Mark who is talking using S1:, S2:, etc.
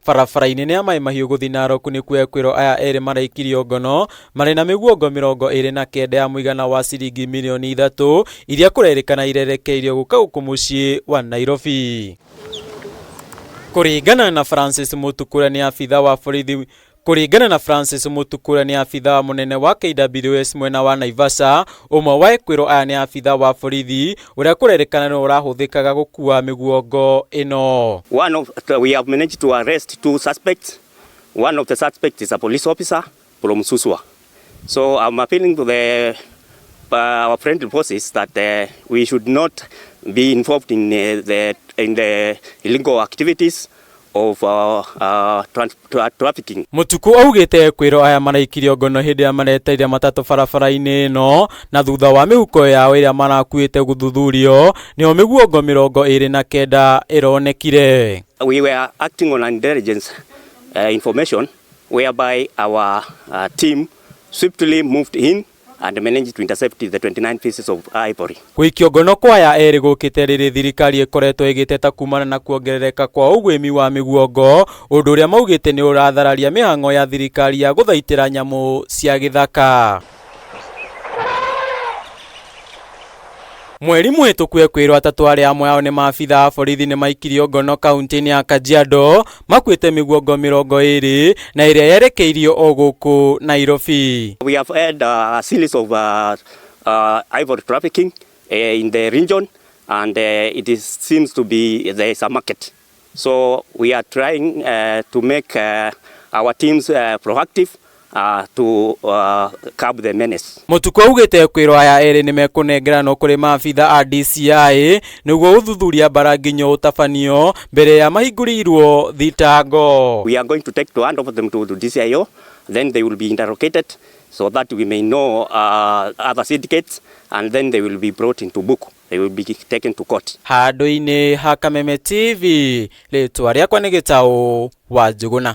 S1: Barabara-inĩ nĩ amaĩ mahiũ gũthiĩ Narok nĩ kuo Ekuirwo aya erĩ maraikirio ngono marĩ na mĩguongo 29 ya mũigana wa ciringi mirioni 3 iria kũrerĩkana irerekeirio gũka gũkũ mũciĩ wa Nairobi. Kũringana na Francis Mutukura ni abitha wa borithi ni abitha munene wa KWS mwena wa Naivasha, umwe wa Ekuirwo aya ni abitha wa borithi uria kurerikana ni urahuthikaga gukua miguongo ino.
S2: We have managed to arrest 2 suspects. One of the suspects is a police officer from Suswa. So I'm appealing to our friendly forces that we should not be involved in the illegal activities of trafficking.
S1: Mutuku augite Ekuirwo aya maraikirio ngono hindi ya mareteire matatu barabara-ini no na thutha wa mihuko yao iria marakuite guthuthurio nio miguongo 29 ironekire.
S2: We were acting on intelligence information whereby our team swiftly moved in and managed to intercept the 29 pieces of ivory.
S1: Kuikio ngono kwa ya eri gukite riri thirikari ikoretwo igiteta kumana na kuongerereka kwa ugwimi wa miguongo undu uria maugite ni urathararia mihango ya thirikari ya guthaitira nyamu cia githaka. Mweri muhituku Ekuirwo atatu aria amwe ao ni maabitha a borithi ni maikirio ngono kaunti-ini ya Kajiado makuite miguongo 20 na iria yerekeirio o guku Nairobi.
S2: We have had a series of ivory trafficking in the region, and it seems to be there is a market. So we are trying to make our teams proactive to curb the menace.
S1: Mutuku augite Ekuirwo aya eri ni mekunengerano kuri maabitha a DCI niguo uthuthuria bara nginyo utabanio mbere ya mahingũrirwo thitango.
S2: We are going to take to hand over them to DCIO, then they will be interrogated so that we may know other syndicates, and then they will be brought into book. They will be taken to court.
S1: Handũ-inĩ ha Kameme TV, rĩtwa rĩakwa nĩ Gĩtaũ wa Njũgũna.